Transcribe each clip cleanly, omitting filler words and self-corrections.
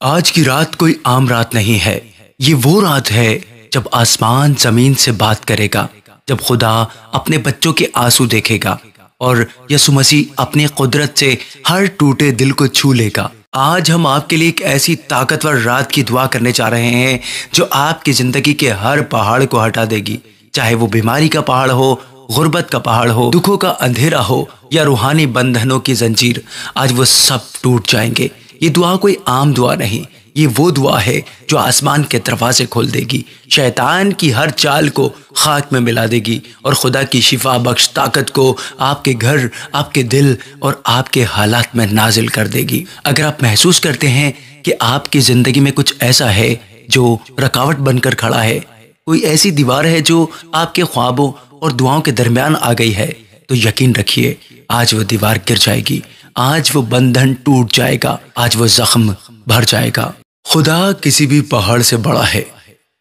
آج کی رات کوئی عام رات نہیں ہے، یہ وہ رات ہے جب آسمان زمین سے بات کرے گا، جب خدا اپنے بچوں کے آنسو دیکھے گا اور یسوع مسیح اپنی قدرت سے ہر ٹوٹے دل کو چھو لے گا۔ آج ہم آپ کے لیے ایک ایسی طاقتور رات کی دعا کرنے چاہ رہے ہیں جو آپ کی زندگی کے ہر پہاڑ کو ہٹا دے گی، چاہے وہ بیماری کا پہاڑ ہو، غربت کا پہاڑ ہو، دکھوں کا اندھیرا ہو یا روحانی بندھنوں کی زنجیر، آج وہ سب ٹوٹ جائیں گے۔ یہ دعا کوئی عام دعا نہیں، یہ وہ دعا ہے جو آسمان کے دروازے کھول دے گی، شیطان کی ہر چال کو خاک میں ملا دے گی اور خدا کی شفا بخش طاقت کو آپ کے گھر، آپ کے دل اور آپ کے حالات میں نازل کر دے گی۔ اگر آپ محسوس کرتے ہیں کہ آپ کی زندگی میں کچھ ایسا ہے جو رکاوٹ بن کر کھڑا ہے، کوئی ایسی دیوار ہے جو آپ کے خوابوں اور دعاؤں کے درمیان آ گئی ہے، تو یقین رکھیے آج وہ دیوار گر جائے گی، آج وہ بندھن ٹوٹ جائے گا، آج وہ زخم بھر جائے گا۔ خدا کسی بھی پہاڑ سے بڑا ہے،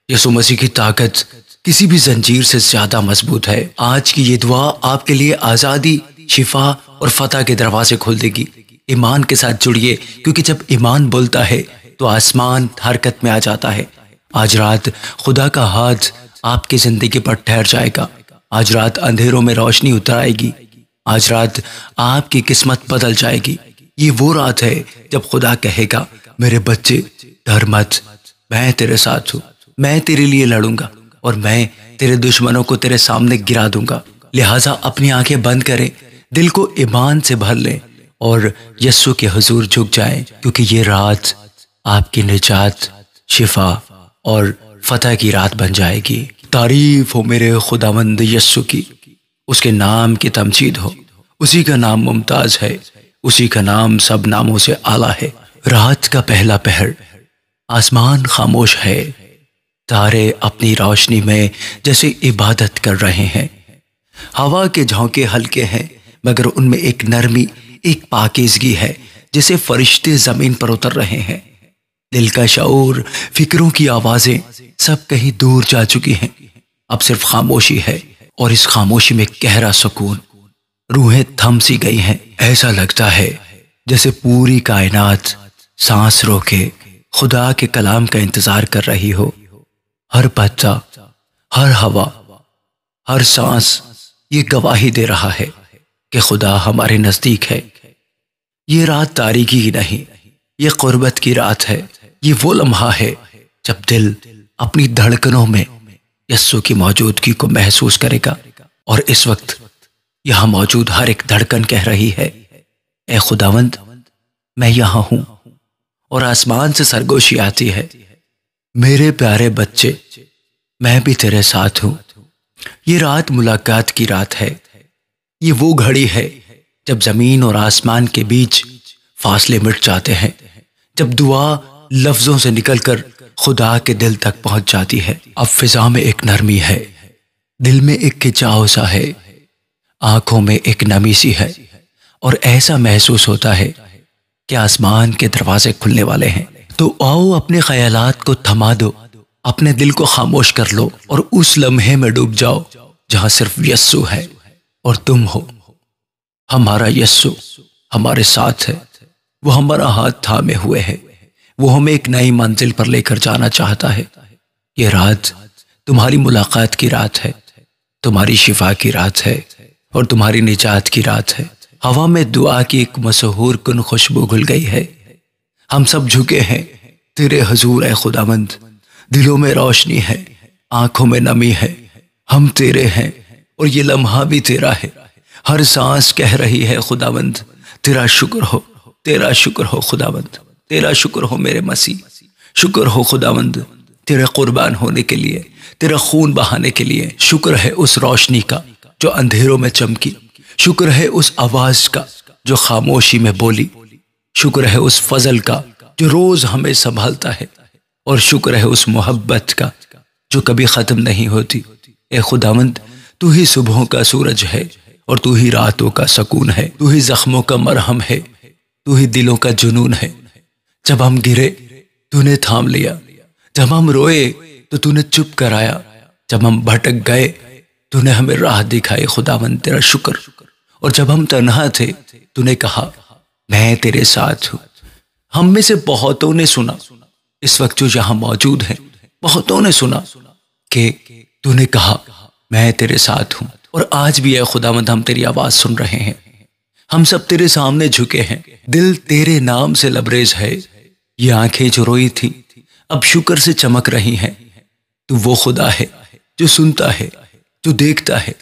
یسوع مسیح کی طاقت کسی بھی زنجیر سے زیادہ مضبوط ہے۔ آج کی یہ دعا آپ کے لیے آزادی، شفا اور فتح کے دروازے کھول دے گی۔ ایمان کے ساتھ جڑیے، کیونکہ جب ایمان بولتا ہے تو آسمان حرکت میں آ جاتا ہے۔ آج رات خدا کا ہاتھ آپ کی زندگی پر ٹھہر جائے گا، آج رات اندھیروں میں روشنی اتر آئے گی، آج رات آپ کی قسمت بدل جائے گی۔ یہ وہ رات ہے جب خدا کہے گا، میرے بچے ڈر مت، میں تیرے ساتھ ہوں، میں تیرے لیے لڑوں گا اور میں تیرے دشمنوں کو تیرے سامنے گرا دوں گا۔ لہٰذا اپنی آنکھیں بند کریں، دل کو ایمان سے بھر لیں اور یسوع کے حضور جھک جائیں، کیونکہ یہ رات آپ کی نجات، شفا اور فتح کی رات بن جائے گی۔ تعریف ہو میرے خداوند یسوع کی، اس کے نام کی تمجید ہو، اسی کا نام ممتاز ہے، اسی کا نام سب ناموں سے اعلیٰ ہے۔ رات کا پہلا پہر، آسمان خاموش ہے، تارے اپنی روشنی میں جیسے عبادت کر رہے ہیں، ہوا کے جھونکے ہلکے ہیں مگر ان میں ایک نرمی، ایک پاکیزگی ہے، جیسے فرشتے زمین پر اتر رہے ہیں۔ دل کا شعور، فکروں کی آوازیں سب کہیں دور جا چکی ہیں، اب صرف خاموشی ہے، اور اس خاموشی میں گہرا سکون، روحیں تھم سی گئی ہیں۔ ایسا لگتا ہے جیسے پوری کائنات سانس روکے خدا کے کلام کا انتظار کر رہی ہو۔ ہر پتا، ہر ہوا، ہر سانس یہ گواہی دے رہا ہے کہ خدا ہمارے نزدیک ہے۔ یہ رات تاریکی کی نہیں، یہ قربت کی رات ہے۔ یہ وہ لمحہ ہے جب دل اپنی دھڑکنوں میں یسوع کی موجودگی کو محسوس کرے گا، اور اس وقت یہاں موجود ہر ایک دھڑکن کہہ رہی ہے، اے خداوند میں یہاں ہوں، اور آسمان سے سرگوشی آتی ہے، میرے پیارے بچے میں بھی تیرے ساتھ ہوں۔ یہ رات ملاقات کی رات ہے، یہ وہ گھڑی ہے جب زمین اور آسمان کے بیچ فاصلے مٹ جاتے ہیں، جب دعا لفظوں سے نکل کر خدا کے دل تک پہنچ جاتی ہے۔ اب فضا میں ایک نرمی ہے، دل میں ایک کھچاؤ سا ہے، آنکھوں میں ایک نمی سی ہے، اور ایسا محسوس ہوتا ہے کہ آسمان کے دروازے کھلنے والے ہیں۔ تو آؤ اپنے خیالات کو تھما دو، اپنے دل کو خاموش کر لو اور اس لمحے میں ڈوب جاؤ جہاں صرف یسوع ہے اور تم ہو۔ ہمارا یسوع ہمارے ساتھ ہے، وہ ہمارا ہاتھ تھامے ہوئے ہے، وہ ہمیں ایک نئی منزل پر لے کر جانا چاہتا ہے۔ یہ رات تمہاری ملاقات کی رات ہے، تمہاری شفا کی رات ہے اور تمہاری نجات کی رات ہے۔ ہوا میں دعا کی ایک مسحور کن خوشبو گھل گئی ہے۔ ہم سب جھکے ہیں تیرے حضور اے خداوند، دلوں میں روشنی ہے، آنکھوں میں نمی ہے، ہم تیرے ہیں اور یہ لمحہ بھی تیرا ہے۔ ہر سانس کہہ رہی ہے خداوند تیرا شکر ہو، تیرا شکر ہو خداوند، تیرا شکر ہو میرے مسیح، شکر ہو خداوند تیرے قربان ہونے کے لیے، تیرا خون بہانے کے لیے۔ شکر ہے اس روشنی کا جو اندھیروں میں چمکی، شکر ہے اس آواز کا جو خاموشی میں بولی، شکر ہے اس فضل کا جو روز ہمیں سنبھالتا ہے، اور شکر ہے اس محبت کا جو کبھی ختم نہیں ہوتی۔ اے خداوند تو ہی صبحوں کا سورج ہے اور تو ہی راتوں کا سکون ہے، تو ہی زخموں کا مرہم ہے، تو ہی دلوں کا جنون ہے۔ جب ہم گرے تو نے تھام لیا، جب ہم روئے تو تو نے چپ کرایا، جب ہم بھٹک گئے تو نے ہمیں راہ دکھائی۔ خداوند تیرا شکر۔ اور جب ہم تنہا تھے تو نے کہا میں تیرے ساتھ ہوں۔ ہم میں سے بہتوں نے سنا اس وقت جو یہاں موجود ہیں، بہتوں نے سنا کہ تو نے کہا میں تیرے ساتھ ہوں، اور آج بھی اے خداوند ہم تیری آواز سن رہے ہیں۔ ہم سب تیرے سامنے جھکے ہیں، دل تیرے نام سے لبریز ہے۔ یہ آنکھیں جو روئی تھی اب شکر سے چمک رہی ہیں۔ تو وہ خدا ہے جو سنتا ہے، جو دیکھتا ہے،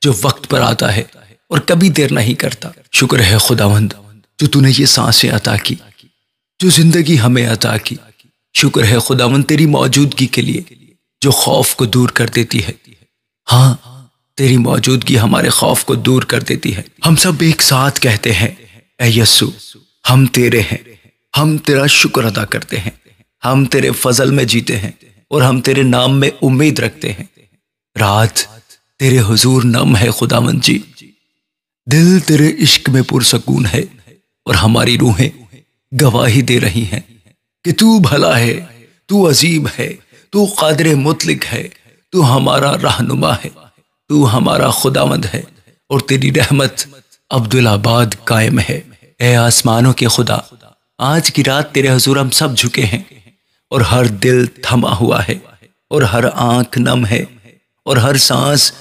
جو وقت پر آتا ہے اور کبھی دیر نہیں کرتا۔ شکر ہے خداوند جو تو نے یہ سانسیں عطا کی، جو زندگی ہمیں عطا کی۔ شکر ہے خداوند تیری موجودگی کے لیے جو خوف کو دور کر دیتی ہے۔ ہاں، تیری موجودگی ہمارے خوف کو دور کر دیتی ہے۔ ہم سب ایک ساتھ کہتے ہیں اے یسوع، ہم تیرے ہیں، ہم تیرا شکر ادا کرتے ہیں، ہم تیرے فضل میں جیتے ہیں اور ہم تیرے نام میں امید رکھتے ہیں۔ رات تیرے حضور نم ہے خداوند جی، دل تیرے عشق میں پرسکون ہے، اور ہماری روحیں گواہی دے رہی ہیں کہ تو بھلا ہے، تو عظیم ہے، تو قادر مطلق ہے، تو ہمارا رہنما ہے، تو ہمارا خداوند ہے، اور تیری رحمت عبدالآباد قائم ہے۔ اے آسمانوں کے خدا، آج کی رات تیرے حضور ہم سب جھکے ہیں، اور ہر دل تھما ہوا ہے، اور ہر آنکھ نم ہے، اور ہر سانس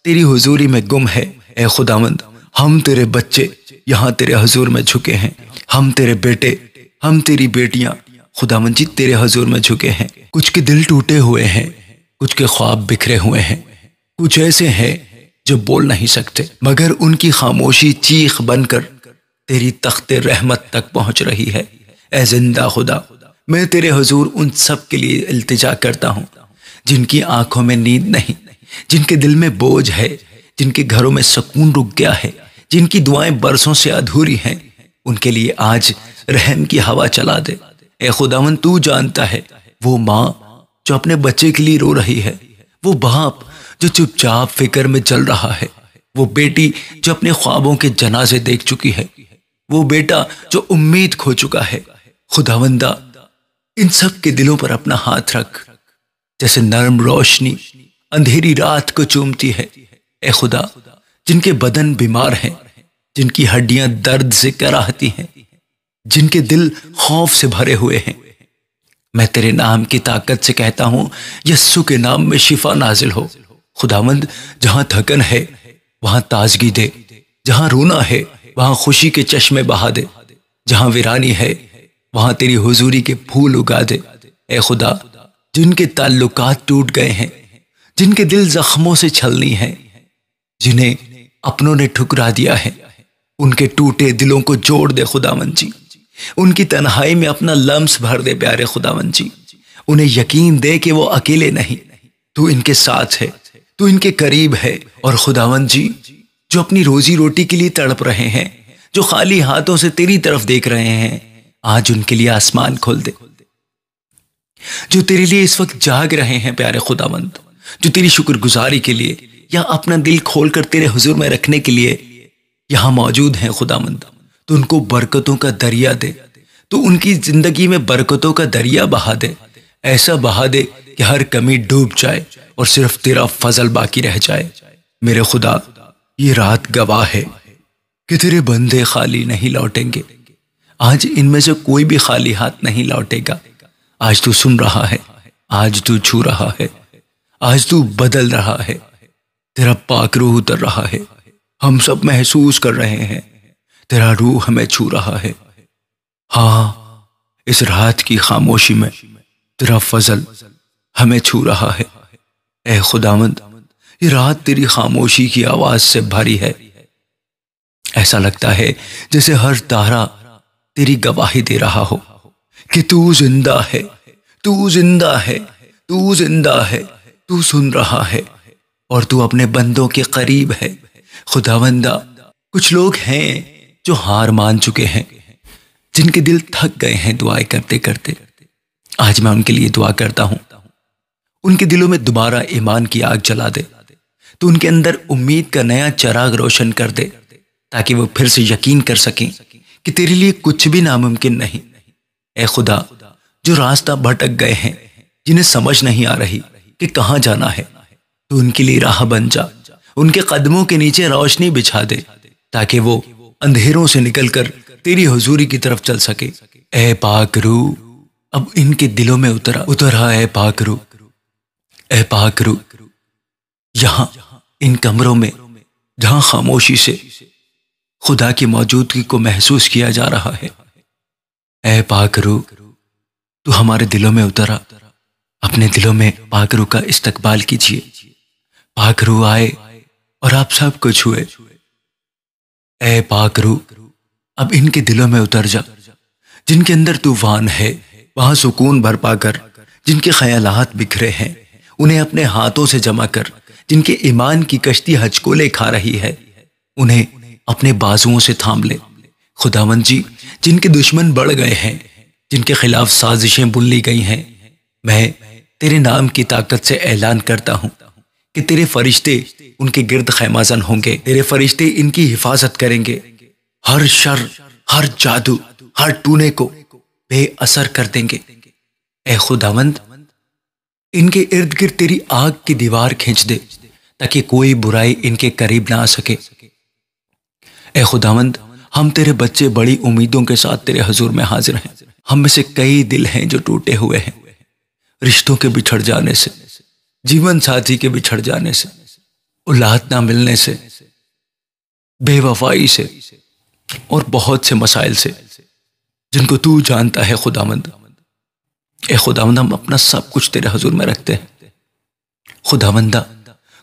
تیری حضوری میں گم ہے۔ اے خداوند، ہم تیرے بچے یہاں تیرے حضور میں جھکے ہیں، ہم تیرے بیٹے، ہم تیری بیٹیاں خداوند جی تیرے حضور میں جھکے ہیں۔ کچھ کے دل ٹوٹے ہوئے ہیں، کچھ کے خواب بکھرے ہوئے ہیں، کچھ ایسے ہیں جو بول نہیں سکتے، مگر ان کی خاموشی چیخ بن کر تیری تخت رحمت تک پہنچ رہی ہے۔ اے زندہ خدا، میں تیرے حضور ان سب کے لیے التجا کرتا ہوں جن کی آنکھوں میں نیند نہیں، جن کے دل میں بوجھ ہے، جن کے گھروں میں سکون رک گیا ہے، جن کی دعائیں برسوں سے ادھوری ہیں، ان کے لیے آج رحم کی ہوا چلا دے۔ اے خداوند، تو جانتا ہے وہ ماں جو اپنے بچے کے لیے رو رہی ہے، وہ باپ جو چپ چاپ فکر میں چل رہا ہے، وہ بیٹی جو اپنے خوابوں کے جنازے دیکھ چکی ہے، وہ بیٹا جو امید کھو چکا ہے۔ خداوندہ، ان سب کے دلوں پر اپنا ہاتھ رکھ، جیسے نرم روشنی اندھیری رات کو چومتی ہے۔ اے خدا، جن کے بدن بیمار ہیں، جن کی ہڈیاں درد سے کراہتی ہیں، جن کے دل خوف سے بھرے ہوئے ہیں، میں تیرے نام کی طاقت سے کہتا ہوں یسوع کے نام میں شفا نازل ہو۔ خداوند، جہاں تھکن ہے وہاں تازگی دے، جہاں رونا ہے وہاں خوشی کے چشمے بہا دے، جہاں ویرانی ہے وہاں تیری حضوری کے پھول اگا دے۔ اے خدا، جن کے تعلقات ٹوٹ گئے ہیں، جن کے دل زخموں سے چھلنی ہیں، جنہیں اپنوں نے ٹھکرا دیا ہے، ان کے ٹوٹے دلوں کو جوڑ دے خداوند جی۔ ان کی تنہائی میں اپنا لمس بھر دے پیارے خداوند جی۔ انہیں یقین دے کہ وہ اکیلے نہیں، تو ان کے ساتھ ہے، تو ان کے قریب ہے۔ اور خداوند جی، جو اپنی روزی روٹی کے لیے تڑپ رہے ہیں، جو خالی ہاتھوں سے تیری طرف دیکھ رہے ہیں، آج ان کے لیے آسمان کھول دے۔ جو تیرے لیے اس وقت جاگ رہے ہیں پیارے خداوند، جو تیری شکر گزاری کے لیے یا اپنا دل کھول کر تیرے حضور میں رکھنے کے لیے یہاں موجود ہیں خداوند، تو ان کو برکتوں کا دریا دے، تو ان کی زندگی میں برکتوں کا دریا بہا دے، ایسا بہا دے کہ ہر کمی ڈوب جائے اور صرف تیرا فضل باقی رہ جائے۔ میرے خدا، یہ رات گواہ ہے کہ تیرے بندے خالی نہیں لوٹیں گے۔ آج ان میں سے کوئی بھی خالی ہاتھ نہیں لوٹے گا۔ آج تو سن رہا ہے، آج تو چھو رہا ہے، آج تو بدل رہا ہے، تیرا پاک روح اتر رہا ہے۔ ہم سب محسوس کر رہے ہیں تیرا روح ہمیں چھو رہا ہے۔ ہاں، اس رات کی خاموشی میں تیرا فضل ہمیں چھو رہا ہے۔ اے خداوند، یہ رات تیری خاموشی کی آواز سے بھری ہے۔ ایسا لگتا ہے جیسے ہر تارا تیری گواہی دے رہا ہو کہ تو زندہ ہے، تو زندہ ہے، تو زندہ ہے، تو سن رہا ہے، اور تو اپنے بندوں کے قریب ہے۔ خداوندہ، کچھ لوگ ہیں جو ہار مان چکے ہیں، جن کے دل تھک گئے ہیں دعائیں کرتے کرتے۔ آج میں ان کے لیے دعا کرتا ہوں، ان کے دلوں میں دوبارہ ایمان کی آگ جلا دے، تو ان کے اندر امید کا نیا چراغ روشن کر دے، تاکہ وہ پھر سے یقین کر سکیں کہ تیرے لیے کچھ بھی ناممکن نہیں۔ اے خدا، جو راستہ بھٹک گئے ہیں، جنہیں سمجھ نہیں آ رہی کہ کہاں جانا ہے، تو ان کے لیے راہ بن جا، ان کے قدموں کے نیچے روشنی بچھا دے، تاکہ وہ اندھیروں سے نکل کر تیری حضوری کی طرف چل سکے۔ اے پاک روح، اب ان کے دلوں میں اترا اے پاک روح، اے پاک روح، یہاں ان کمروں میں جہاں خاموشی سے خدا کی موجودگی کو محسوس کیا جا رہا ہے، اے پاک روح تو ہمارے دلوں میں اترا، اپنے دلوں میں پاک روح کا استقبال کیجیے۔ پاک روح آئے اور آپ سب کو چھوئے۔ اے پاک روح اب ان کے دلوں میں اتر جا، جن کے اندر طوفان ہے وہاں سکون برپا کر، جن کے خیالات بکھرے ہیں انہیں اپنے ہاتھوں سے جمع کر، جن کے ایمان کی کشتی ہچکولے کھا رہی ہے انہیں اپنے بازوؤں سے تھام لے۔ خداوند جی، جن کے دشمن بڑھ گئے ہیں، جن کے خلاف سازشیں بن لی گئی ہیں، میں تیرے نام کی طاقت سے اعلان کرتا ہوں کہ تیرے فرشتے ان کے گرد خیمازن ہوں گے، تیرے فرشتے ان کی حفاظت کریں گے، ہر شر، ہر جادو، ہر ٹونے کو بے اثر کر دیں گے۔ اے خداوند ان کے ارد گرد تیری آگ کی دیوار کھینچ دے تاکہ کوئی برائی ان کے قریب نہ آ سکے۔ اے خداوند ہم تیرے بچے بڑی امیدوں کے ساتھ تیرے حضور میں حاضر ہیں۔ ہم میں سے کئی دل ہیں جو ٹوٹے ہوئے ہیں، رشتوں کے بچھڑ جانے سے، جیون ساتھی کے بچھڑ جانے سے، اولاد نہ ملنے سے، بے وفائی سے اور بہت سے مسائل سے جن کو تو جانتا ہے خداوند۔ اے خداوند ہم اپنا سب کچھ تیرے حضور میں رکھتے ہیں۔ خداوندہ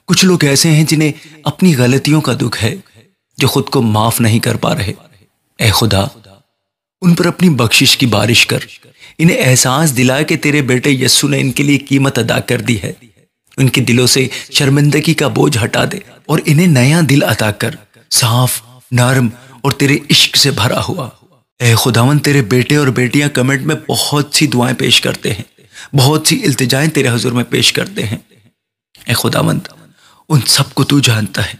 کچھ لوگ ایسے ہیں جنہیں اپنی غلطیوں کا دکھ ہے، جو خود کو معاف نہیں کر پا رہے۔ اے خدا ان پر اپنی بخشش کی بارش کر، انہیں احساس دلا کہ تیرے بیٹے یسوع نے ان کے لیے قیمت ادا کر دی ہے۔ ان کے دلوں سے شرمندگی کا بوجھ ہٹا دے اور انہیں نیا دل عطا کر، صاف، نرم اور تیرے عشق سے بھرا ہوا۔ اے خداوند تیرے بیٹے اور بیٹیاں کمنٹ میں بہت سی دعائیں پیش کرتے ہیں، بہت سی التجائیں تیرے حضور میں پیش کرتے ہیں۔ اے خداوند ان سب کو تو جانتا ہے،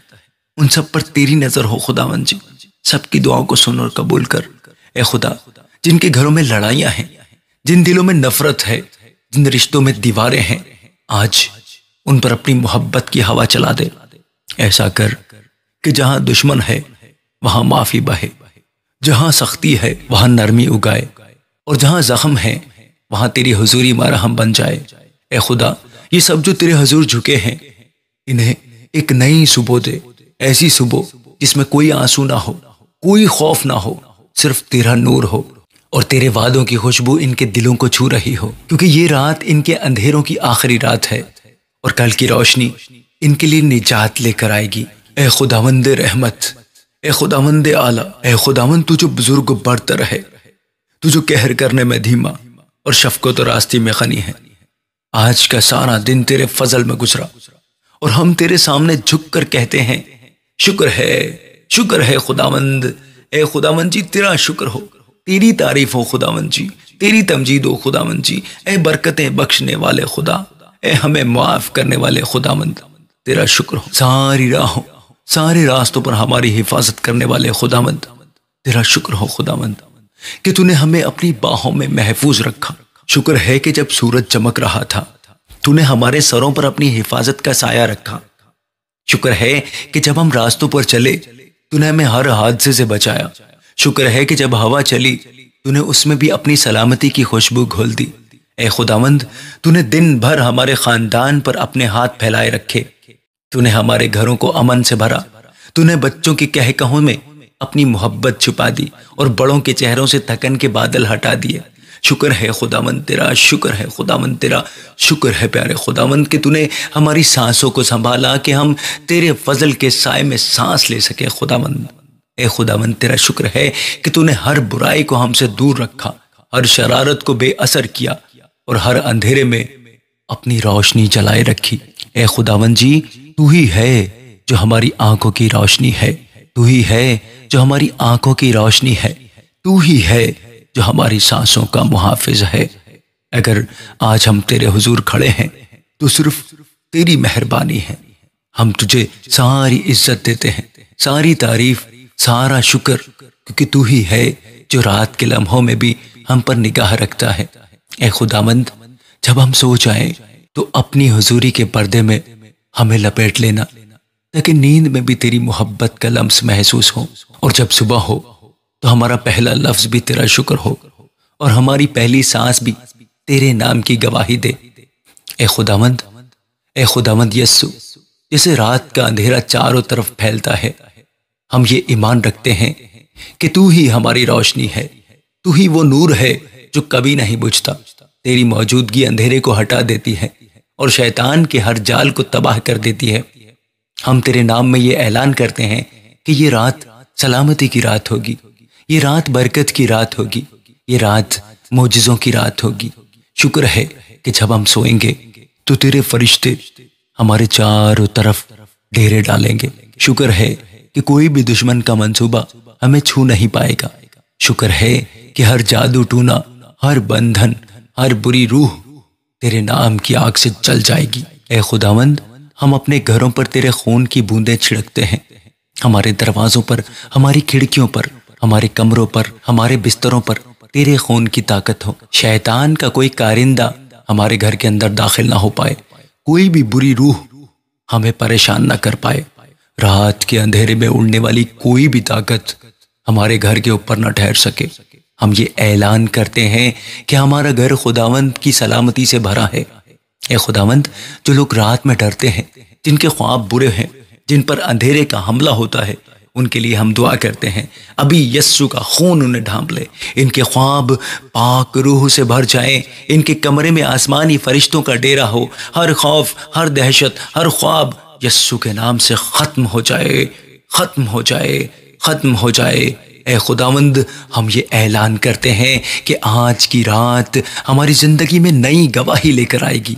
ان سب پر تیری نظر ہو خداوند جی، سب کی دعاؤں کو سن اور قبول کر۔ اے خدا جن کے گھروں میں لڑائیاں ہیں، جن دلوں میں نفرت ہے، جن رشتوں میں دیواریں ہیں، آج ان پر اپنی محبت کی ہوا چلا دے۔ ایسا کر کہ جہاں دشمن ہے وہاں معافی بہے، جہاں سختی ہے وہاں نرمی اگائے، اور جہاں زخم ہے وہاں تیری حضوری مرہم بن جائے۔ اے خدا یہ سب جو تیرے حضور جھکے ہیں انہیں ایک نئی صبح دے، ایسی صبح جس میں کوئی آنسو نہ ہو، کوئی خوف نہ ہو، صرف تیرا نور ہو اور تیرے وعدوں کی خوشبو ان کے دلوں کو چھو رہی ہو، کیونکہ یہ رات ان کے اندھیروں کی آخری رات ہے اور کل کی روشنی ان کے لیے نجات لے کر آئے گی۔ اے خداوند رحمت، اے خداوند اعلیٰ، اے خداوند تو جو بزرگ و برتر ہے، تو جو قہر کرنے میں دھیما اور شفقت و راستی میں غنی ہے، آج کا سارا دن تیرے فضل میں گزرا اور ہم تیرے سامنے جھک کر کہتے ہیں شکر ہے خداوند۔ اے خداوند جی تیرا شکر ہو، تیری تعریف ہو خداوند جی، تیری تمجید ہو خداوند جی۔ اے برکتیں بخشنے والے خدا، اے ہمیں معاف کرنے والے خداوند، تیرا شکر ہو۔ ساری راہوں، سارے راستوں پر ہماری حفاظت کرنے والے خداوند، تیرا شکر ہو خداوند کہ تو نے ہمیں اپنی باہوں میں محفوظ رکھا۔ شکر ہے کہ جب سورج چمک رہا تھا تو نے ہمارے سروں پر اپنی حفاظت کا سایہ رکھا۔ شکر ہے کہ جب ہم راستوں پر چلے تو نے ہمیں ہر حادثے سے بچایا۔ شکر ہے کہ جب ہوا چلی تو نے اس میں بھی اپنی سلامتی کی خوشبو گھول دی۔ اے خداوند تو نے دن بھر ہمارے خاندان پر اپنے ہاتھ پھیلائے رکھے، تو نے ہمارے گھروں کو امن سے بھرا، تو نے بچوں کی کہکہوں میں اپنی محبت چھپا دی اور بڑوں کے چہروں سے تھکن کے بادل ہٹا دیے۔ شکر ہے خداوند تیرا، شکر ہے خداوند تیرا، شکر ہے پیارے خداوند کہ تو نے ہماری سانسوں کو سنبھالا کہ ہم تیرے فضل کے سائے میں سانس لے سکے خداوند۔ اے خداوند تیرا شکر ہے کہ تو نے ہر برائی کو ہم سے دور رکھا، ہر شرارت کو بے اثر کیا اور ہر اندھیرے میں اپنی روشنی جلائے رکھی۔ اے خداوند جی تو ہی ہے جو ہماری آنکھوں کی روشنی ہے، تو ہی ہے جو ہماری آنکھوں کی روشنی ہے، تو ہی ہے جو ہماری سانسوں کا محافظ ہے۔ اگر آج ہم تیرے حضور کھڑے ہیں تو صرف تیری مہربانی ہے۔ ہم تجھے ساری عزت دیتے ہیں، ساری تعریف، سارا شکر، کیونکہ تو ہی ہے جو رات کے لمحوں میں بھی ہم پر نگاہ رکھتا ہے۔ اے خداوند جب ہم سو جائیں تو اپنی حضوری کے پردے میں ہمیں لپیٹ لینا تاکہ نیند میں بھی تیری محبت کا لمس محسوس ہو، اور جب صبح ہو تو ہمارا پہلا لفظ بھی تیرا شکر ہو اور ہماری پہلی سانس بھی تیرے نام کی گواہی دے۔ اے خداوند یسوع، جیسے رات کا اندھیرا چاروں طرف پھیلتا ہے، ہم یہ ایمان رکھتے ہیں کہ تو ہی ہماری روشنی ہے، تو ہی وہ نور ہے جو کبھی نہیں بجھتا۔ تیری موجودگی اندھیرے کو ہٹا دیتی ہے اور شیطان کے ہر جال کو تباہ کر دیتی ہے۔ ہم تیرے نام میں یہ اعلان کرتے ہیں کہ یہ رات سلامتی کی رات ہوگی، یہ رات برکت کی رات ہوگی، یہ رات معجزوں کی رات ہوگی۔ شکر ہے کہ جب ہم سوئیں گے تو تیرے فرشتے ہمارے چاروں طرف ڈیرے ڈالیں گے۔ شکر ہے کہ کوئی بھی دشمن کا منصوبہ ہمیں چھو نہیں پائے گا۔ شکر ہے کہ ہر جادو ٹونا، ہر بندھن، ہر بری روح تیرے نام کی آگ سے جل جائے گی۔ اے خداوند، ہم اپنے گھروں پر تیرے خون کی بوندیں چھڑکتے ہیں، ہمارے دروازوں پر، ہماری کھڑکیوں پر، ہمارے کمروں پر، ہمارے بستروں پر تیرے خون کی طاقت ہو۔ شیطان کا کوئی کارندہ ہمارے گھر کے اندر داخل نہ ہو پائے، کوئی بھی بری روح ہمیں پریشان نہ کر پائے، رات کے اندھیرے میں اڑنے والی کوئی بھی طاقت ہمارے گھر کے اوپر نہ ٹھہر سکے۔ ہم یہ اعلان کرتے ہیں کہ ہمارا گھر خداوند کی سلامتی سے بھرا ہے۔ اے خداوند، جو لوگ رات میں ڈرتے ہیں، جن کے خواب برے ہیں، جن پر اندھیرے کا حملہ ہوتا ہے، ان کے لیے ہم دعا کرتے ہیں ابھی یسوع کا خون انہیں ڈھانپ لے، ان کے خواب پاک روح سے بھر جائیں، ان کے کمرے میں آسمانی فرشتوں کا ڈیرا ہو، ہر خوف، ہر دہشت، ہر خواب یسوع کے نام سے ختم ہو جائے، ختم ہو جائے، ختم ہو جائے۔ اے خداوند، ہم یہ اعلان کرتے ہیں کہ آج کی رات ہماری زندگی میں نئی گواہی لے کر آئے گی۔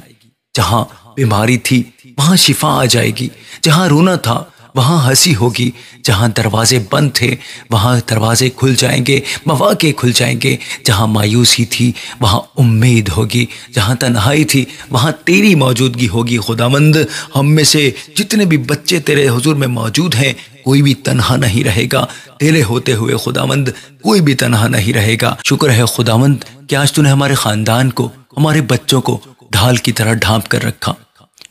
جہاں بیماری تھی وہاں شفا آ جائے گی، جہاں رونا تھا وہاں ہنسی ہوگی، جہاں دروازے بند تھے وہاں دروازے کھل جائیں گے، مواقع کھل جائیں گے، جہاں مایوسی تھی وہاں امید ہوگی، جہاں تنہائی تھی وہاں تیری موجودگی ہوگی۔ خداوند، ہم میں سے جتنے بھی بچے تیرے حضور میں موجود ہیں، کوئی بھی تنہا نہیں رہے گا، تیرے ہوتے ہوئے خداوند کوئی بھی تنہا نہیں رہے گا۔ شکر ہے خداوند کہ آج تو نے ہمارے خاندان کو، ہمارے بچوں کو ڈھال کی طرح ڈھانپ کر رکھا۔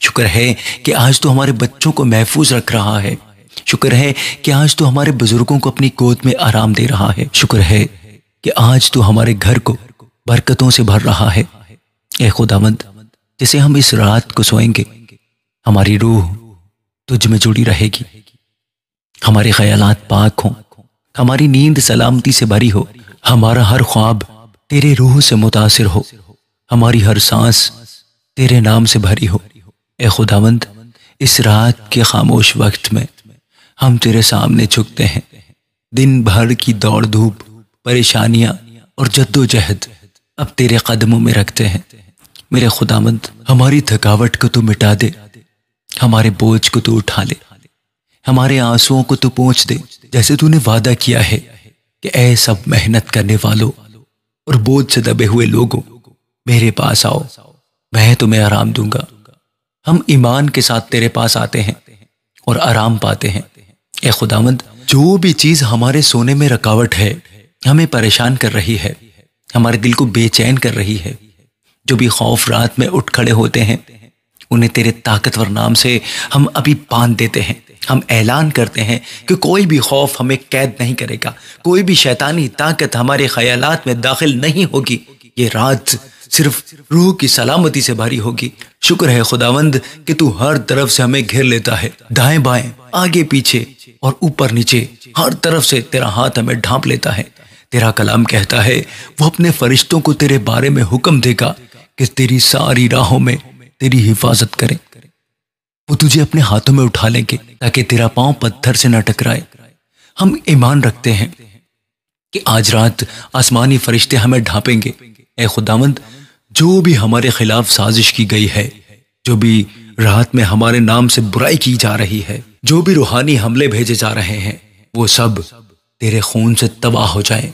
شکر ہے کہ آج تو ہمارے بچوں کو محفوظ رکھ رہا ہے۔ شکر ہے کہ آج تو ہمارے بزرگوں کو اپنی گود میں آرام دے رہا ہے۔ شکر ہے کہ آج تو ہمارے گھر کو برکتوں سے بھر رہا ہے۔ اے خداوند، جیسے ہم اس رات کو سوئیں گے، ہماری روح تجھ میں جڑی رہے گی، ہمارے خیالات پاک ہوں، ہماری نیند سلامتی سے بھری ہو، ہمارا ہر خواب تیرے روح سے متاثر ہو، ہماری ہر سانس تیرے نام سے بھری ہو۔ اے خداوند، اس رات کے خاموش وقت میں ہم تیرے سامنے جھکتے ہیں، دن بھر کی دوڑ دھوپ، پریشانیاں اور جد و جہد اب تیرے قدموں میں رکھتے ہیں۔ میرے خداوند، ہماری تھکاوٹ کو تو مٹا دے، ہمارے بوجھ کو تو اٹھا لے، ہمارے آنسوؤں کو تو پونچھ دے، جیسے تو نے وعدہ کیا ہے کہ اے سب محنت کرنے والوں اور بوجھ سے دبے ہوئے لوگوں، میرے پاس آؤ، میں تمہیں آرام دوں گا۔ ہم ایمان کے ساتھ تیرے پاس آتے ہیں اور آرام پاتے ہیں۔ اے خداوند، جو بھی چیز ہمارے سونے میں رکاوٹ ہے، ہمیں پریشان کر رہی ہے، ہمارے دل کو بے چین کر رہی ہے، جو بھی خوف رات میں اٹھ کھڑے ہوتے ہیں، انہیں تیرے طاقتور نام سے ہم ابھی باندھ دیتے ہیں۔ ہم اعلان کرتے ہیں کہ کوئی بھی خوف ہمیں قید نہیں کرے گا، کوئی بھی شیطانی طاقت ہمارے خیالات میں داخل نہیں ہوگی۔ یہ رات صرف روح کی سلامتی سے بھری ہوگی۔ شکر ہے خداوند کہ تو ہر طرف سے ہمیں گھیر لیتا ہے، دائیں بائیں، آگے پیچھے اور اوپر نیچے، ہر طرف سے تیرا ہاتھ ہمیں ڈھانپ لیتا ہے۔ تیرا کلام کہتا ہے وہ اپنے فرشتوں کو تیرے بارے میں حکم دے گا کہ تیری ساری راہوں میں تیری حفاظت کریں۔ وہ تجھے اپنے ہاتھوں میں اٹھا لیں گے تاکہ تیرا پاؤں پتھر سے نہ ٹکرائے۔ ہم ایمان رکھتے ہیں کہ آج رات آسمانی فرشتے ہمیں ڈھانپیں گے۔ اے خداوند، جو بھی ہمارے خلاف سازش کی گئی ہے، جو بھی رات میں ہمارے نام سے برائی کی جا رہی ہے، جو بھی روحانی حملے بھیجے جا رہے ہیں، وہ سب تیرے خون سے تباہ ہو جائیں۔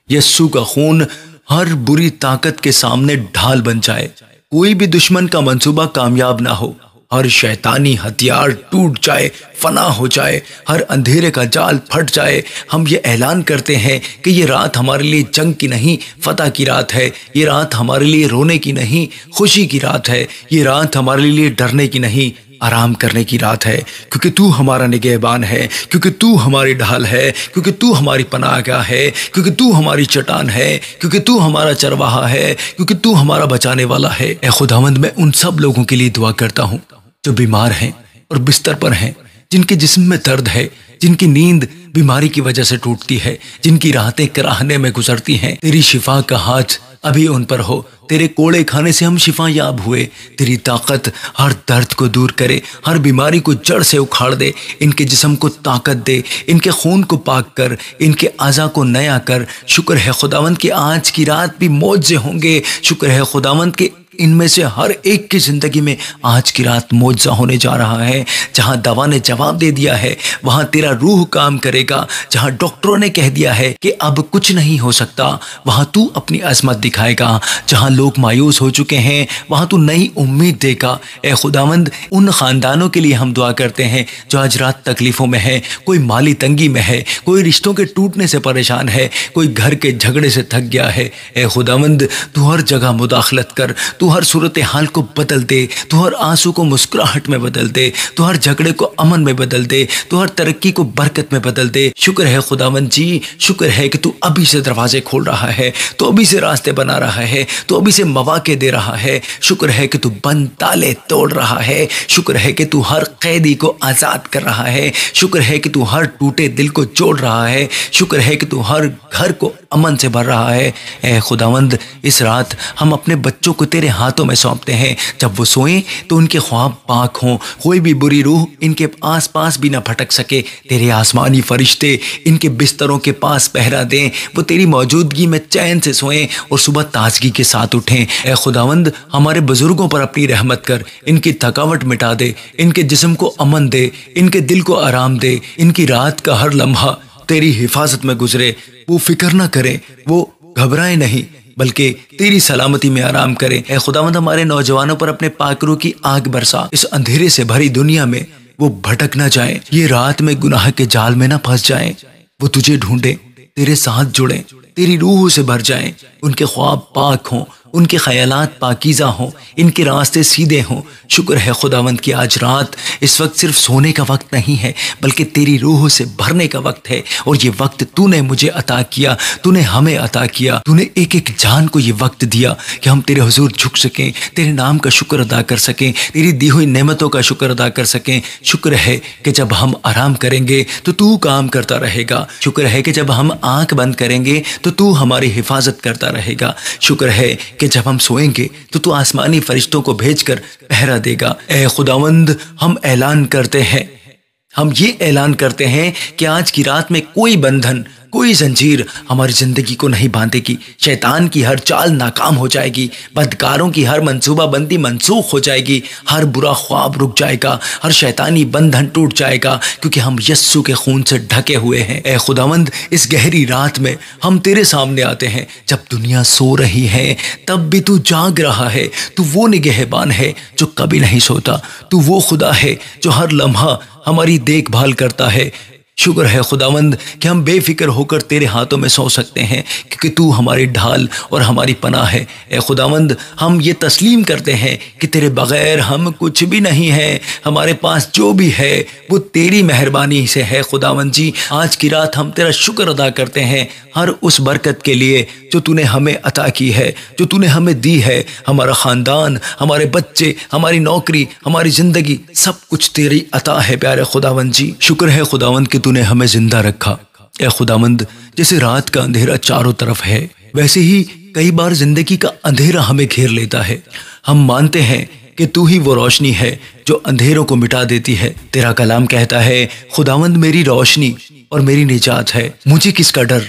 یسوع کا خون ہر بری طاقت کے سامنے ڈھال بن جائے، کوئی بھی دشمن کا منصوبہ کامیاب نہ ہو، ہر شیطانی ہتھیار ٹوٹ جائے، فنا ہو جائے، ہر اندھیرے کا جال پھٹ جائے۔ ہم یہ اعلان کرتے ہیں کہ یہ رات ہمارے لیے جنگ کی نہیں فتح کی رات ہے، یہ رات ہمارے لیے رونے کی نہیں خوشی کی رات ہے، یہ رات ہمارے لیے ڈرنے کی نہیں آرام کرنے کی رات ہے، کیونکہ تو ہمارا نگہبان ہے، کیونکہ تو ہماری ڈھال ہے، کیونکہ تو ہماری پناہ گاہ ہے، کیونکہ تو ہماری چٹان ہے، کیونکہ تو ہمارا چرواہا ہے، کیونکہ تو ہمارا بچانے والا ہے۔ اے خداوند، میں ان سب لوگوں کے لیے دعا کرتا ہوں جو بیمار ہیں اور بستر پر ہیں، جن کے جسم میں درد ہے، جن کی نیند بیماری کی وجہ سے ٹوٹتی ہے، جن کی راتیں کراہنے میں گزرتی ہیں۔ تیری شفا کا ہاتھ ابھی ان پر ہو، تیرے کوڑے کھانے سے ہم شفا یاب ہوئے۔ تیری طاقت ہر درد کو دور کرے، ہر بیماری کو جڑ سے اکھاڑ دے، ان کے جسم کو طاقت دے، ان کے خون کو پاک کر، ان کے اعضاء کو نیا کر۔ شکر ہے خداوند کہ آج کی رات بھی معجزے ہوں گے۔ شکر ہے خداوند کہ ان میں سے ہر ایک کی زندگی میں آج کی رات معجزہ ہونے جا رہا ہے۔ جہاں دوا نے جواب دے دیا ہے وہاں تیرا روح کام کرے گا، جہاں ڈاکٹروں نے کہہ دیا ہے کہ اب کچھ نہیں ہو سکتا وہاں تو اپنی عظمت دکھائے گا، جہاں لوگ مایوس ہو چکے ہیں وہاں تو نئی امید دے گا۔ اے خداوند، ان خاندانوں کے لیے ہم دعا کرتے ہیں جو آج رات تکلیفوں میں ہے، کوئی مالی تنگی میں ہے، کوئی رشتوں کے ٹوٹنے سے پریشان ہے، کوئی گھر کے جھگڑے سے تھک گیا ہے۔ اے خداوند، تو ہر جگہ مداخلت کر، تو ہر صورتحال کو بدل دے، تو ہر آنسو کو مسکراہٹ میں بدل دے، تو ہر جھگڑے کو امن میں بدل دے، تو ہر ترقی کو برکت میں بدل دے۔ شکر ہے خداوند جی، شکر ہے کہ تو ابھی سے دروازے کھول رہا ہے، تو ابھی سے راستے بنا رہا ہے، تو ابھی سے مواقع دے رہا ہے۔ شکر ہے کہ تو بند تالے توڑ رہا ہے، شکر ہے کہ تو ہر قیدی کو آزاد کر رہا ہے، شکر ہے کہ تو ہر ٹوٹے دل کو جوڑ رہا ہے، شکر ہے کہ تو ہر گھر کو امن سے بھر رہا ہے۔ اے خداوند، اس رات ہم اپنے بچوں کو تیرے ہاتھوں میں سونپتے ہیں، جب وہ سوئیں تو ان کے خواب پاک ہوں، کوئی بھی بری روح ان کے آس پاس بھی نہ بھٹک سکے۔ تیرے آسمانی فرشتے ان کے بستروں کے پاس پہرا دیں، وہ تیری موجودگی میں چین سے سوئیں اور صبح تازگی کے ساتھ اٹھیں۔ اے خداوند، ہمارے بزرگوں پر اپنی رحمت کر، ان کی تھکاوٹ مٹا دے، ان کے جسم کو امن دے، ان کے دل کو آرام دے، ان کی رات کا ہر لمحہ تیری حفاظت میں گزرے۔ وہ فکر نہ کریں، وہ گھبرائیں نہیں، بلکہ تیری سلامتی میں آرام کریں۔ اے خداوند، ہمارے نوجوانوں پر اپنے پاک روح کی آگ برسا، اس اندھیرے سے بھری دنیا میں وہ بھٹک نہ جائیں، یہ رات میں گناہ کے جال میں نہ پھنس جائیں، وہ تجھے ڈھونڈیں، تیرے ساتھ جڑیں، تیری روح سے بھر جائیں، ان کے خواب پاک ہوں، ان کے خیالات پاکیزہ ہوں، ان کے راستے سیدھے ہوں۔ شکر ہے خداوند کہ آج رات اس وقت صرف سونے کا وقت نہیں ہے بلکہ تیری روح سے بھرنے کا وقت ہے، اور یہ وقت تو نے مجھے عطا کیا، تو نے ہمیں عطا کیا، تو نے ایک ایک جان کو یہ وقت دیا کہ ہم تیرے حضور جھک سکیں، تیرے نام کا شکر ادا کر سکیں، تیری دی ہوئی نعمتوں کا شکر ادا کر سکیں۔ شکر ہے کہ جب ہم آرام کریں گے تو کام کرتا رہے گا، شکر ہے کہ جب ہم آنکھ بند کریں گے تو ہماری حفاظت کرتا رہے گا، شکر ہے کہ جب ہم سوئیں گے تو آسمانی فرشتوں کو بھیج کر پہرا دے گا۔ اے خداوند، ہم اعلان کرتے ہیں، ہم یہ اعلان کرتے ہیں کہ آج کی رات میں کوئی بندھن، کوئی زنجیر ہماری زندگی کو نہیں باندھے گی، شیطان کی ہر چال ناکام ہو جائے گی، بدکاروں کی ہر منصوبہ بندی منسوخ ہو جائے گی، ہر برا خواب رک جائے گا، ہر شیطانی بندھن ٹوٹ جائے گا، کیونکہ ہم یسوع کے خون سے ڈھکے ہوئے ہیں۔ اے خداوند، اس گہری رات میں ہم تیرے سامنے آتے ہیں، جب دنیا سو رہی ہے تب بھی تو جاگ رہا ہے، تو وہ نگہبان ہے جو کبھی نہیں سوتا، تو وہ خدا ہے جو ہر لمحہ ہماری دیکھ بھال کرتا ہے۔ شکر ہے خداوند کہ ہم بے فکر ہو کر تیرے ہاتھوں میں سو سکتے ہیں، کیونکہ تو ہماری ڈھال اور ہماری پناہ ہے۔ اے خداوند، ہم یہ تسلیم کرتے ہیں کہ تیرے بغیر ہم کچھ بھی نہیں ہیں، ہمارے پاس جو بھی ہے وہ تیری مہربانی سے ہے۔ خداوند جی، آج کی رات ہم تیرا شکر ادا کرتے ہیں ہر اس برکت کے لیے جو تو نے ہمیں عطا کی ہے، جو تو نے ہمیں دی ہے۔ ہمارا خاندان، ہمارے بچے، ہماری نوکری، ہماری زندگی، سب کچھ تیری عطا ہے پیارے خداوند جی۔ شکر ہے خداوند کہ تو نے ہمیں زندہ رکھا۔ اے خداوند، جیسے رات کا اندھیرا چاروں طرف ہے ویسے ہی کئی بار زندگی کا اندھیرا ہمیں گھیر لیتا ہے۔ ہم مانتے ہیں کہ تو ہی وہ روشنی ہے جو اندھیروں کو مٹا دیتی ہے۔ تیرا کلام کہتا ہے، خداوند میری روشنی اور میری نجات ہے، مجھے کس کا ڈر۔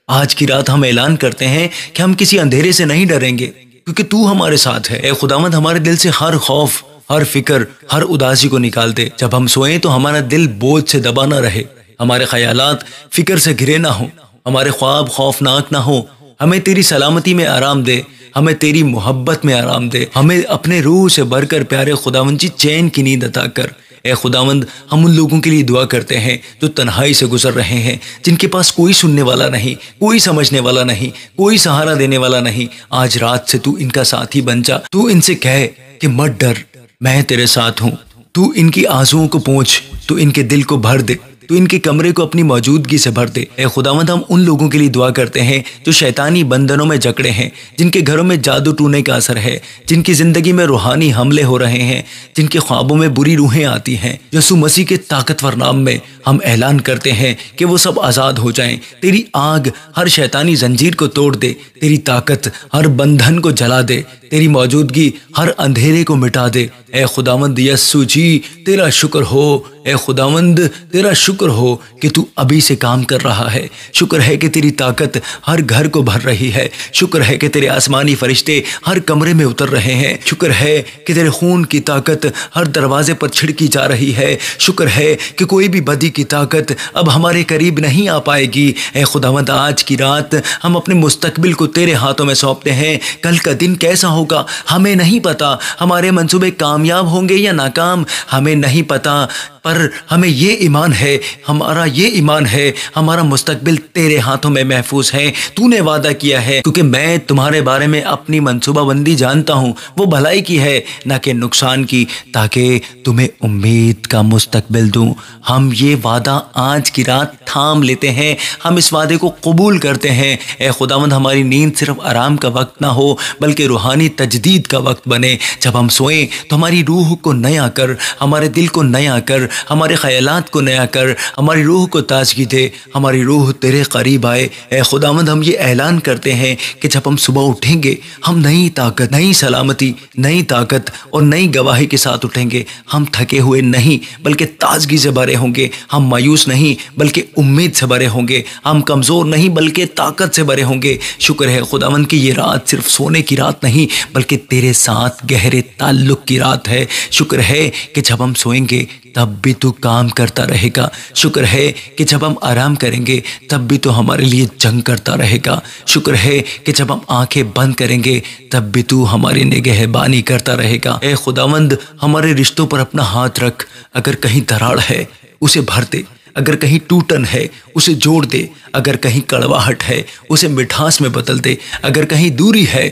آج کی رات ہم اعلان کرتے ہیں کہ ہم کسی اندھیرے سے نہیں ڈریں گے، کیونکہ تو ہمارے ساتھ ہے۔ اے خداوند، ہمارے دل سے ہر خوف، ہر فکر، ہر اداسی کو نکال دے۔ جب ہم سوئیں تو ہمارا دل بوجھ سے دبا نہ رہے، ہمارے خیالات فکر سے گھرے نہ ہوں، ہمارے خواب خوفناک نہ ہوں۔ ہمیں تیری سلامتی میں آرام دے، ہمیں تیری محبت میں آرام دے، ہمیں اپنے روح سے بھر کر پیارے خداوند جی چین کی نیند عطا کر۔ اے خداوند ہم ان لوگوں کے لیے دعا کرتے ہیں جو تنہائی سے گزر رہے ہیں، جن کے پاس کوئی سننے والا نہیں، کوئی سمجھنے والا نہیں، کوئی سہارا دینے والا نہیں۔ آج رات سے تو ان کا ساتھی بن جا، تو ان سے کہے کہ مت ڈر، میں تیرے ساتھ ہوں۔ تو ان کی آنسوؤں کو پونچھ، تو ان کے دل کو بھر دے، تو ان کے کمرے کو اپنی موجودگی سے بھر دے۔ اے خداوند ہم ان لوگوں کے لیے دعا کرتے ہیں جو شیطانی بندھنوں میں جکڑے ہیں، جن کے گھروں میں جادو ٹونے کا اثر ہے، جن کی زندگی میں روحانی حملے ہو رہے ہیں، جن کے خوابوں میں بری روحیں آتی ہیں۔ یسوع مسیح کے طاقتور نام میں ہم اعلان کرتے ہیں کہ وہ سب آزاد ہو جائیں۔ تیری آگ ہر شیطانی زنجیر کو توڑ دے، تیری طاقت ہر بندھن کو جلا دے، تیری موجودگی ہر اندھیرے کو مٹا دے۔ اے خداوند یسوع جی تیرا شکر ہو، اے خداوند تیرا شکر ہو کہ تو ابھی سے کام کر رہا ہے۔ شکر ہے کہ تیری طاقت ہر گھر کو بھر رہی ہے۔ شکر ہے کہ تیرے آسمانی فرشتے ہر کمرے میں اتر رہے ہیں۔ شکر ہے کہ تیرے خون کی طاقت ہر دروازے پر چھڑکی جا رہی ہے۔ شکر ہے کہ کوئی بھی بدی کی طاقت اب ہمارے قریب نہیں آ پائے گی۔ اے خداوند آج کی رات ہم اپنے مستقبل کو تیرے ہاتھوں میں سونپتے ہیں۔ کل کا دن کیسا ہوگا ہمیں نہیں پتا، ہمارے منصوبے کامیاب ہوں گے یا ناکام ہمیں نہیں پتا، پر ہمیں یہ ایمان ہے، ہمارا یہ ایمان ہے، ہمارا مستقبل تیرے ہاتھوں میں محفوظ ہے۔ تو نے وعدہ کیا ہے، کیونکہ میں تمہارے بارے میں اپنی منصوبہ بندی جانتا ہوں، وہ بھلائی کی ہے نہ کہ نقصان کی، تاکہ تمہیں امید کا مستقبل دوں۔ ہم یہ وعدہ آج کی رات تھام لیتے ہیں، ہم اس وعدے کو قبول کرتے ہیں۔ اے خداوند ہماری نیند صرف آرام کا وقت نہ ہو بلکہ روحانی تجدید کا وقت بنے۔ جب ہم سوئیں تو ہماری روح کو نیا کر، ہمارے دل کو نیا کر، ہمارے خیالات کو نیا کر، ہماری روح کو تازگی دے، ہماری روح تیرے قریب آئے۔ اے خداوند ہم یہ اعلان کرتے ہیں کہ جب ہم صبح اٹھیں گے ہم نئی طاقت، نئی سلامتی، نئی طاقت اور نئی گواہی کے ساتھ اٹھیں گے۔ ہم تھکے ہوئے نہیں بلکہ تازگی سے بھرے ہوں گے، ہم مایوس نہیں بلکہ امید سے بھرے ہوں گے، ہم کمزور نہیں بلکہ طاقت سے بھرے ہوں گے۔ شکر ہے خداوند کی یہ رات صرف سونے کی رات نہیں بلکہ تیرے ساتھ گہرے تعلق کی رات ہے۔ شکر ہے کہ جب ہم سوئیں گے تب بھی تو کام کرتا رہے گا۔ شکر ہے کہ جب ہم آرام کریں گے تب بھی تو ہمارے لیے جنگ کرتا رہے گا۔ شکر ہے کہ جب ہم آنکھیں بند کریں گے تب بھی تو ہماری نگہبانی کرتا رہے گا۔ اے خداوند ہمارے رشتوں پر اپنا ہاتھ رکھ، اگر کہیں دراڑ ہے اسے بھر دے، اگر کہیں ٹوٹن ہے اسے جوڑ دے، اگر کہیں کڑواہٹ ہے اسے مٹھاس میں بدل دے، اگر کہیں دوری ہے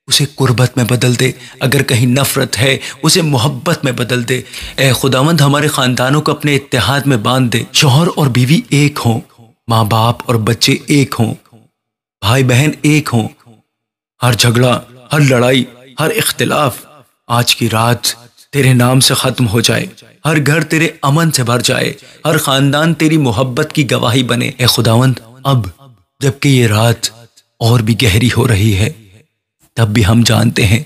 اسے قربت میں بدل دے، اگر کہیں نفرت ہے اسے محبت میں بدل دے۔ اے خداوند ہمارے خاندانوں کو اپنے اتحاد میں باندھ دے، شوہر اور بیوی ایک ہوں، ماں باپ اور بچے ایک ہوں، بھائی بہن ایک ہوں، ہر جھگڑا، ہر لڑائی، ہر اختلاف آج کی رات تیرے نام سے ختم ہو جائے، ہر گھر تیرے امن سے بھر جائے، ہر خاندان تیری محبت کی گواہی بنے۔ اے خداوند اب جبکہ یہ رات اور بھی گہری ہو رہی ہے تب بھی ہم جانتے ہیں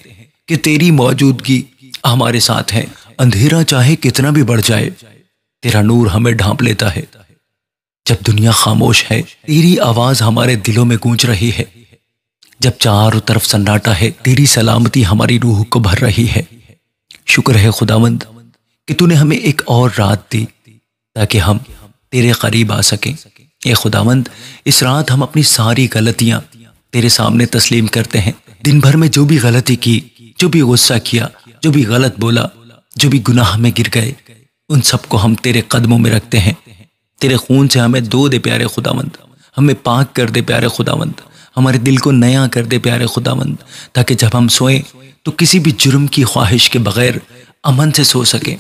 کہ تیری موجودگی ہمارے ساتھ ہے۔ اندھیرا چاہے کتنا بھی بڑھ جائے تیرا نور ہمیں ڈھانپ لیتا ہے۔ جب دنیا خاموش ہے تیری آواز ہمارے دلوں میں گونج رہی ہے، جب چاروں طرف سناٹا ہے تیری سلامتی ہماری روح کو بھر رہی ہے۔ شکر ہے خداوند کہ تو نے ہمیں ایک اور رات دی تاکہ ہم تیرے قریب آ سکیں۔ اے خداوند اس رات ہم اپنی ساری غلطیاں تیرے سامنے تسلیم کرتے ہیں۔ دن بھر میں جو بھی غلطی کی، جو بھی غصہ کیا، جو بھی غلط بولا، جو بھی گناہ میں گر گئے، ان سب کو ہم تیرے قدموں میں رکھتے ہیں۔ تیرے خون سے ہمیں دھو دے پیارے خداوند، ہمیں پاک کر دے پیارے خداوند، ہمارے دل کو نیا کر دے پیارے خداوند، تاکہ جب ہم سوئیں تو کسی بھی جرم کی خواہش کے بغیر امن سے سو سکیں۔